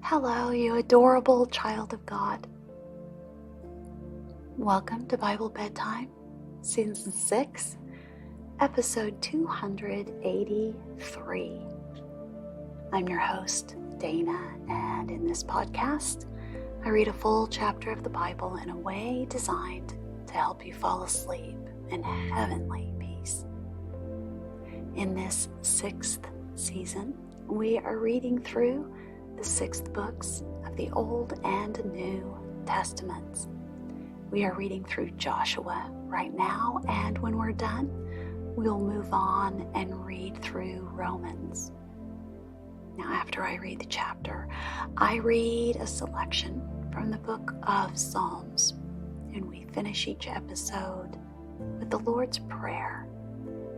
Hello, you adorable child of God. Welcome to Bible Bedtime, Season 6, Episode 283. I'm your host, Dana, and in this podcast, I read a full chapter of the Bible in a way designed to help you fall asleep in heavenly peace. In this 6th season, we are reading through the 6 books of the Old and New Testaments. We are reading through Joshua right now, and when we're done, we'll move on and read through Romans. Now, after I read the chapter, I read a selection from the book of Psalms, and we finish each episode with the Lord's Prayer,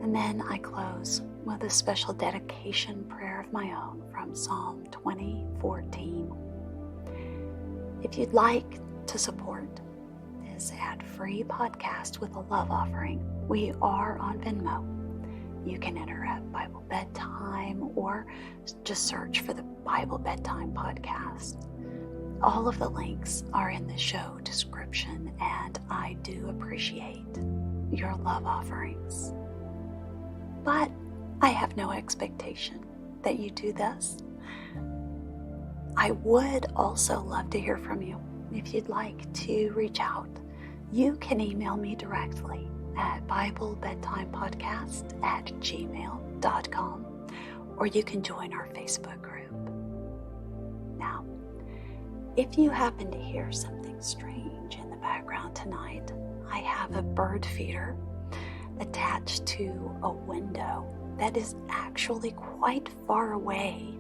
and then I close with a special dedication prayer of my own from Psalm 20:14. If you'd like to support this ad-free podcast with a love offering, we are on Venmo. You can enter at Bible Bedtime or just search for the Bible Bedtime podcast. All of the links are in the show description, and I do appreciate your love offerings. But I have no expectation that you do this. I would also love to hear from you. If you'd like to reach out, you can email me directly at BibleBedtimePodcast@gmail.com, or you can join our Facebook group. Now, if you happen to hear something strange in the background tonight, I have a bird feeder attached to a window that is actually quite far away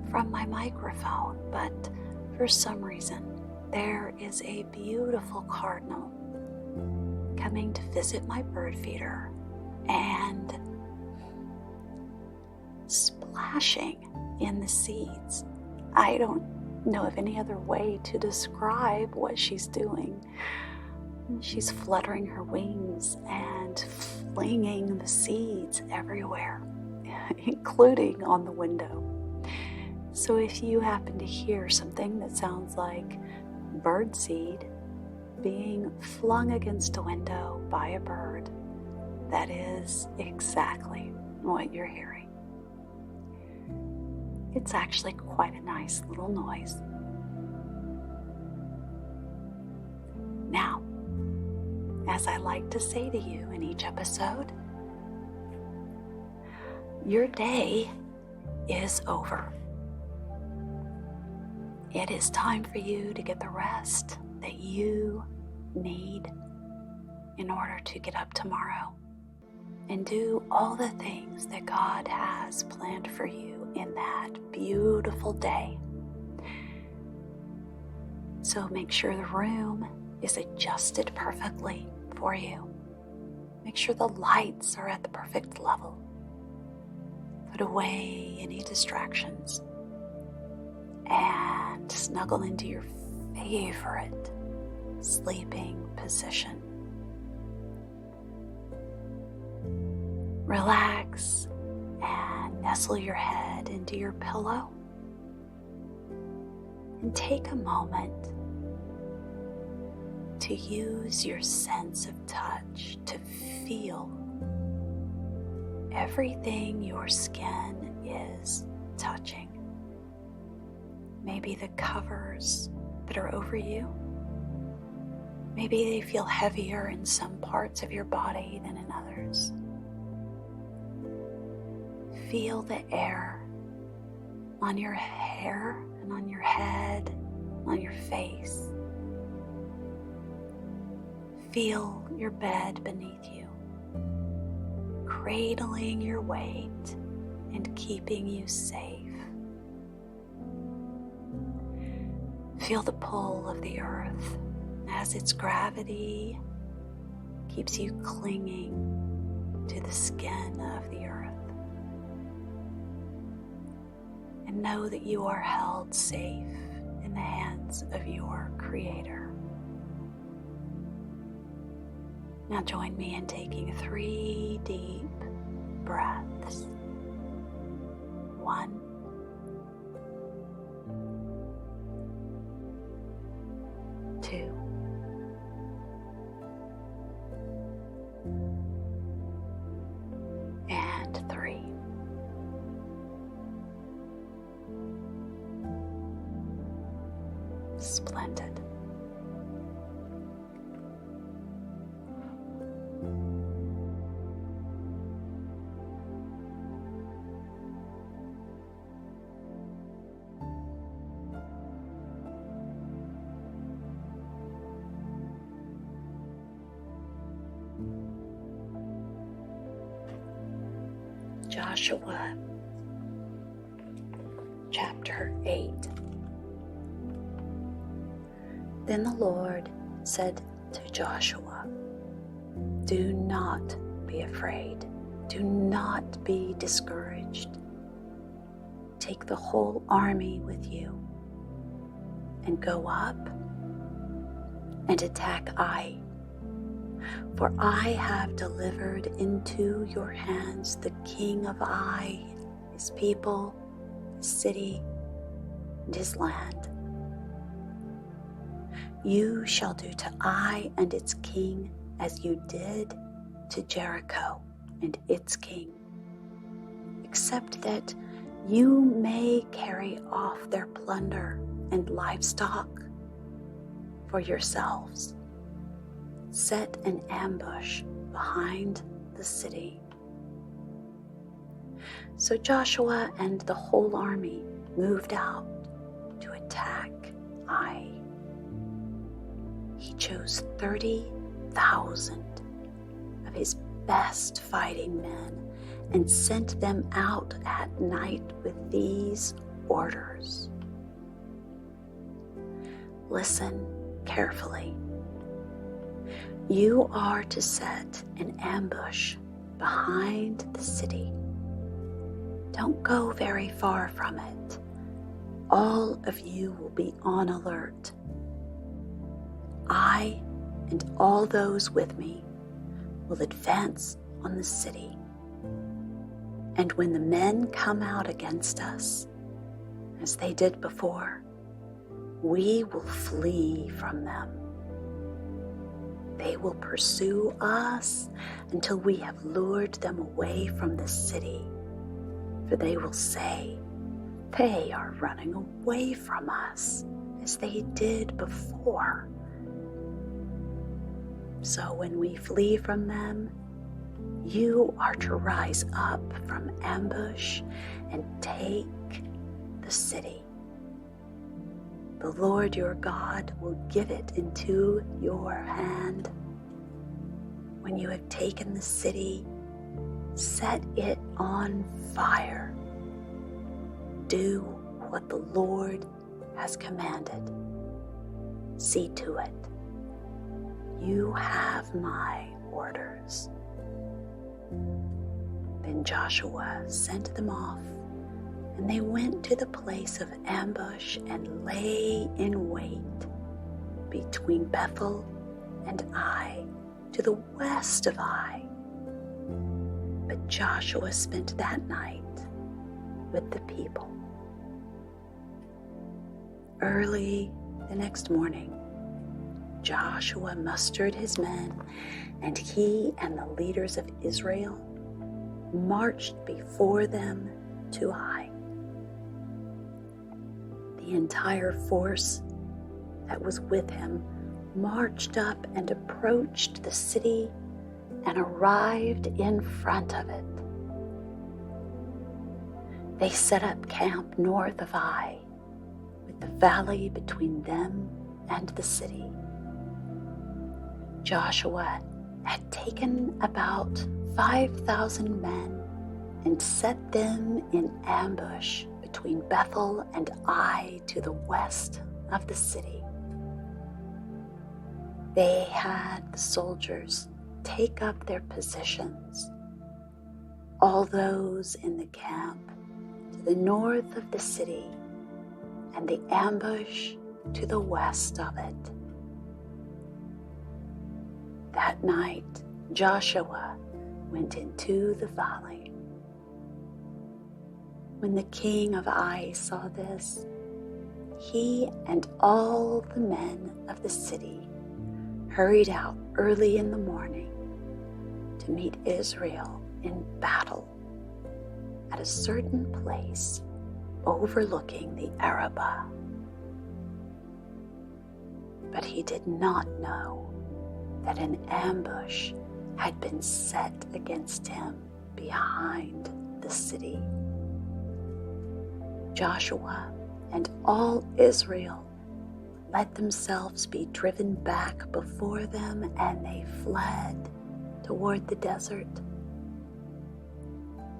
from my microphone, but for some reason there is a beautiful cardinal coming to visit my bird feeder and splashing in the seeds. I don't know of any other way to describe what she's doing. She's fluttering her wings and flinging the seeds everywhere, including on the window. So if you happen to hear something that sounds like bird seed being flung against a window by a bird, that is exactly what you're hearing. It's actually quite a nice little noise. Now, as I like to say to you in each episode, your day is over. It is time for you to get the rest that you need in order to get up tomorrow and do all the things that God has planned for you in that beautiful day. So make sure the room is adjusted perfectly for you. Make sure the lights are at the perfect level. Put away any distractions and snuggle into your favorite sleeping position. Relax and nestle your head into your pillow and take a moment to use your sense of touch to feel everything your skin is touching. Maybe the covers that are over you. Maybe they feel heavier in some parts of your body than in others. Feel the air on your hair and on your head, on your face. Feel your bed beneath you, cradling your weight and keeping you safe. Feel the pull of the earth as its gravity keeps you clinging to the skin of the earth. And know that you are held safe in the hands of your Creator. Now join me in taking 3 deep breaths. 1, splendid. Joshua chapter 8. Then the Lord said to Joshua, "Do not be afraid. Do not be discouraged. Take the whole army with you and go up and attack Ai. For I have delivered into your hands the king of Ai, his people, his city, and his land. You shall do to Ai and its king as you did to Jericho and its king, except that you may carry off their plunder and livestock for yourselves. Set an ambush behind the city." So Joshua and the whole army moved out to attack Ai. He chose 30,000 of his best fighting men and sent them out at night with these orders. Listen carefully. You are to set an ambush behind the city. Don't go very far from it. All of you will be on alert. I and all those with me will advance on the city. And when the men come out against us, as they did before, we will flee from them. They will pursue us until we have lured them away from the city. For they will say, "They are running away from us as they did before." So when we flee from them, you are to rise up from ambush and take the city. The Lord your God will give it into your hand. When you have taken the city, set it on fire. Do what the Lord has commanded. See to it. You have my orders. Then Joshua sent them off, and they went to the place of ambush and lay in wait between Bethel and Ai, to the west of Ai. But Joshua spent that night with the people. Early the next morning, Joshua mustered his men, and he and the leaders of Israel marched before them to Ai. The entire force that was with him marched up and approached the city and arrived in front of it. They set up camp north of Ai, with the valley between them and the city. Joshua had taken about 5,000 men and set them in ambush between Bethel and Ai to the west of the city. They had the soldiers take up their positions, all those in the camp to the north of the city, and the ambush to the west of it. That night, Joshua went into the valley. When the king of Ai saw this, he and all the men of the city hurried out early in the morning to meet Israel in battle at a certain place overlooking the Arabah. But he did not know that an ambush had been set against him behind the city. Joshua and all Israel let themselves be driven back before them, and they fled toward the desert.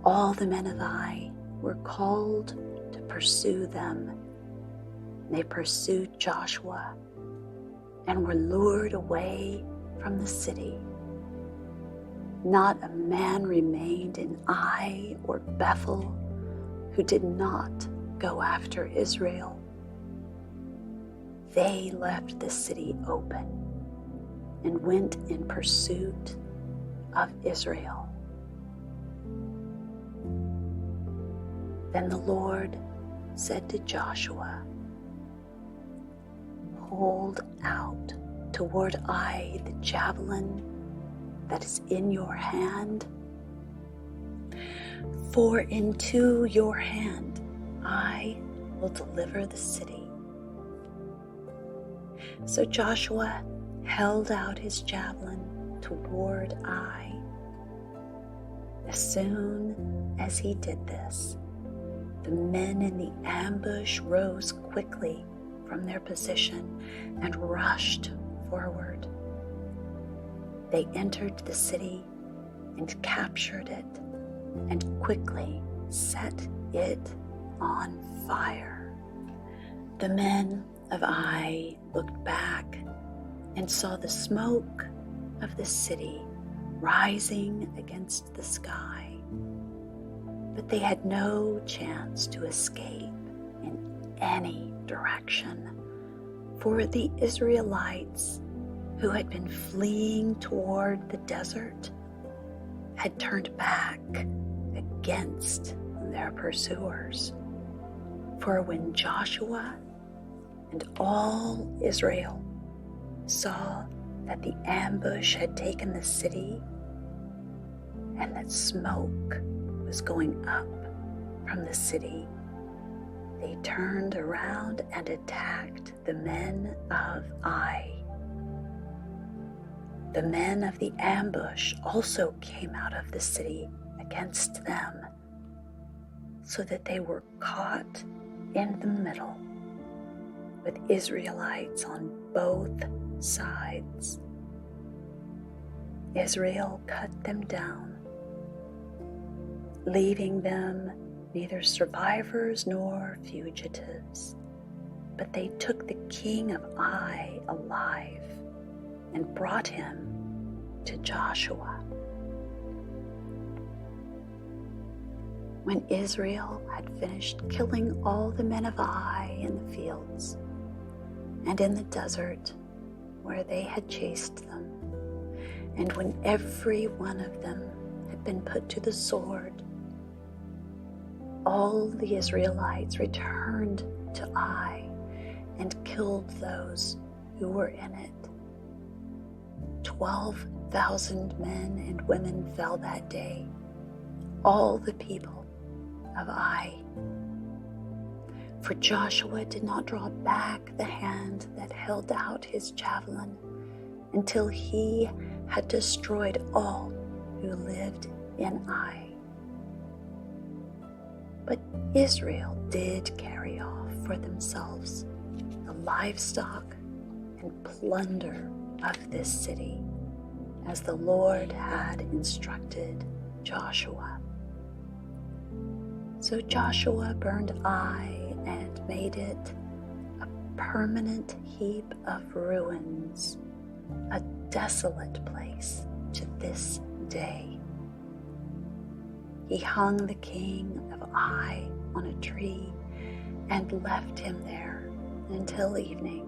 All the men of Ai were called to pursue them. They pursued Joshua and were lured away from the city. Not a man remained in Ai or Bethel who did not go after Israel. They left the city open and went in pursuit of Israel. Then the Lord said to Joshua, "Hold out toward Ai the javelin that is in your hand, for into your hand I will deliver the city." So Joshua held out his javelin toward Ai. As soon as he did this, the men in the ambush rose quickly from their position and rushed forward. They entered the city and captured it and quickly set it on fire. The men of Ai looked back and saw the smoke of the city rising against the sky, but they had no chance to escape in any direction, for the Israelites who had been fleeing toward the desert had turned back against their pursuers. For when Joshua and all Israel saw that the ambush had taken the city and that smoke was going up from the city, they turned around and attacked the men of Ai. The men of the ambush also came out of the city against them, so that they were caught in the middle, with Israelites on both sides. Israel cut them down, leaving them neither survivors nor fugitives. But they took the king of Ai alive and brought him to Joshua. When Israel had finished killing all the men of Ai in the fields and in the desert where they had chased them, and when every one of them had been put to the sword, all the Israelites returned to Ai and killed those who were in it. 12,000 men and women fell that day, all the people of Ai. For Joshua did not draw back the hand that held out his javelin until he had destroyed all who lived in Ai. But Israel did carry off for themselves the livestock and plunder of this city, as the Lord had instructed Joshua. So Joshua burned Ai and made it a permanent heap of ruins, a desolate place to this day. He hung the king of Ai on a tree and left him there until evening.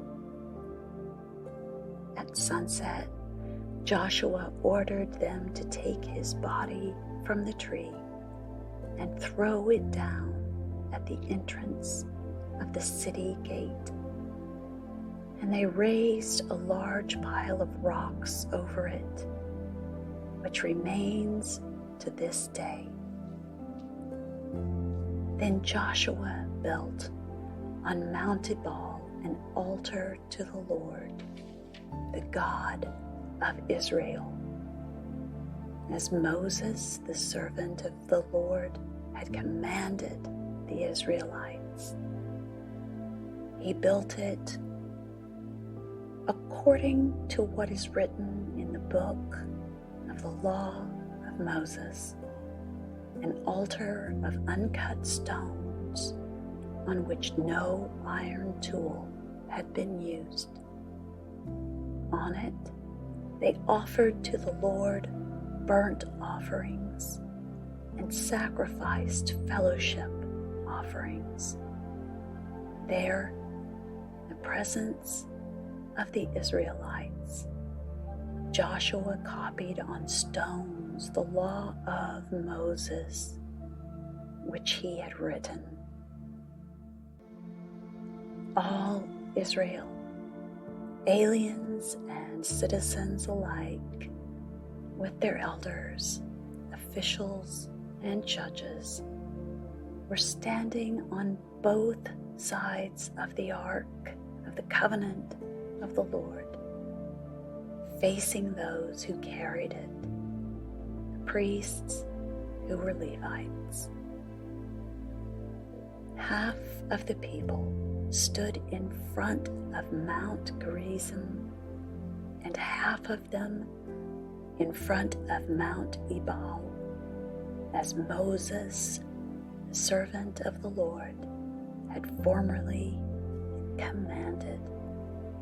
At sunset, Joshua ordered them to take his body from the tree and throw it down at the entrance of the city gate. And they raised a large pile of rocks over it, which remains to this day. Then Joshua built on Mount Ebal an altar to the Lord, the God of Israel, as Moses, the servant of the Lord, had commanded the Israelites. He built it according to what is written in the book of the law of Moses, an altar of uncut stones on which no iron tool had been used. On it, they offered to the Lord burnt offerings and sacrificed fellowship offerings. There, in the presence of the Israelites, Joshua copied on stones the law of Moses, which he had written. All Israel, aliens and citizens alike, with their elders, officials, and judges, were standing on both sides of the ark of the covenant of the Lord, facing those who carried it, the priests who were Levites. Half of the people stood in front of Mount Gerizim, and half of them in front of Mount Ebal, as Moses, the servant of the Lord, had formerly commanded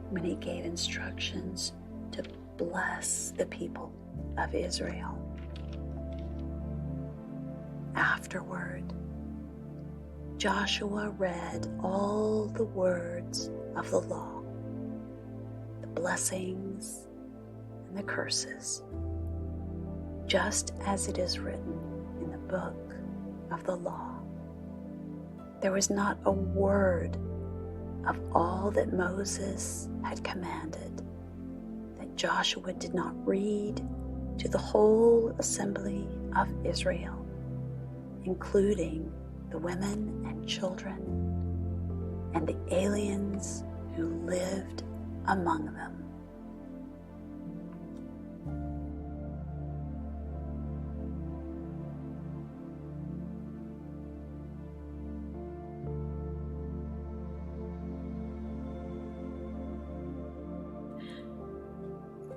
when he gave instructions to bless the people of Israel. Afterward, Joshua read all the words of the law, the blessings and the curses, just as it is written in the book of the law. There was not a word of all that Moses had commanded that Joshua did not read to the whole assembly of Israel, including the women and children and the aliens who lived among them.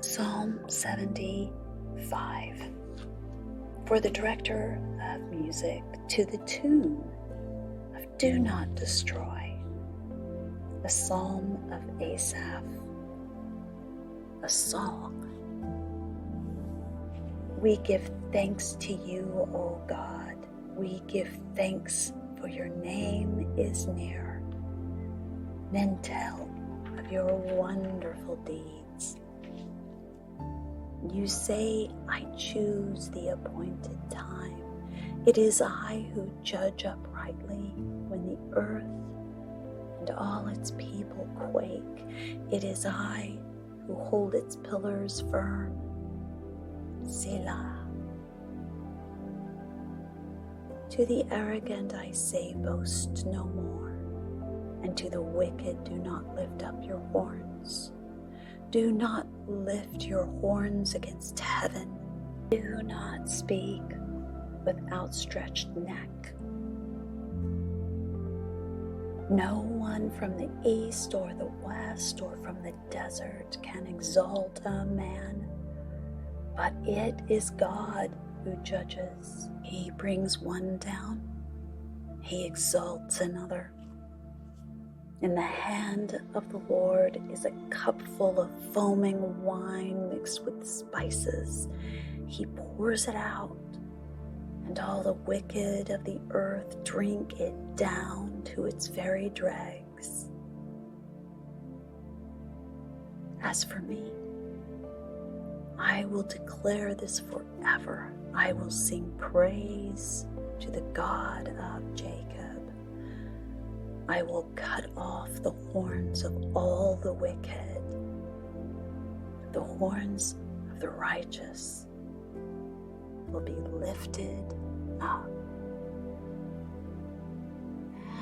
Psalm 75. For the director of music, to the tune of Do Not Destroy, a psalm of Asaph, a song. We give thanks to you, O God. We give thanks, for your name is near. Men tell of your wonderful deeds. You say, I choose the appointed time. It is I who judge uprightly when the earth and all its people quake. It is I who hold its pillars firm. Selah. To the arrogant I say, boast no more, and to the wicked do not lift up your horns. Do not lift your horns against heaven. Do not speak with outstretched neck. No one from the east or the west or from the desert can exalt a man, but it is God who judges. He brings one down, he exalts another. In the hand of the Lord is a cup full of foaming wine mixed with spices. He pours it out, and all the wicked of the earth drink it down to its very dregs. As for me, I will declare this forever. I will sing praise to the God of Jacob. I will cut off the horns of all the wicked. The horns of the righteous will be lifted up.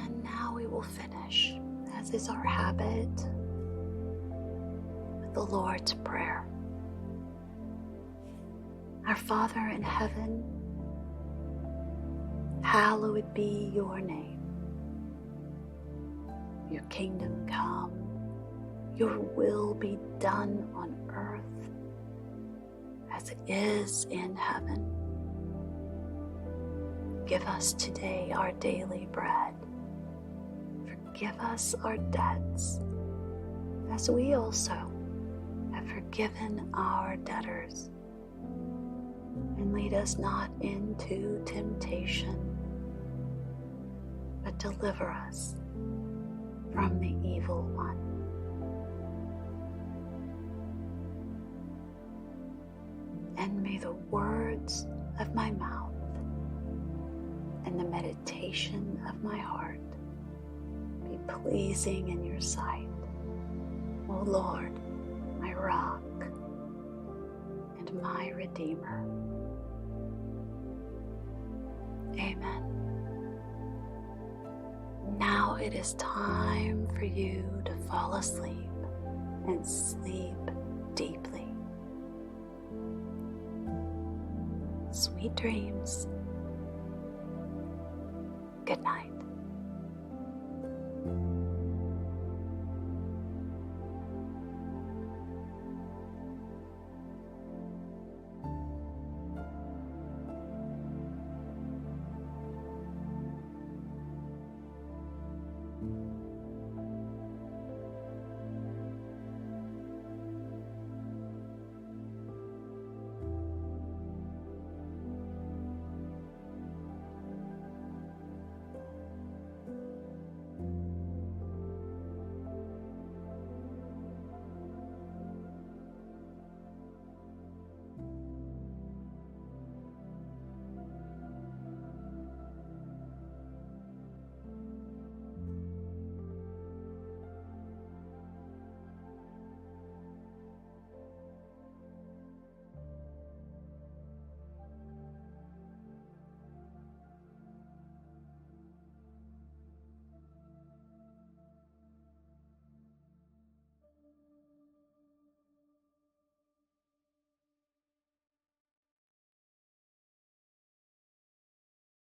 And now we will finish as is our habit, with the Lord's Prayer. Our Father in heaven, hallowed be your name. Your kingdom come, your will be done on earth as it is in heaven. Give us today our daily bread. Forgive us our debts, as we also have forgiven our debtors. And lead us not into temptation, but deliver us from the evil one. And may the words of my mouth and the meditation of my heart be pleasing in your sight, O Lord, my rock and my Redeemer. Amen. Now it is time for you to fall asleep and sleep deeply. Sweet dreams. Good night.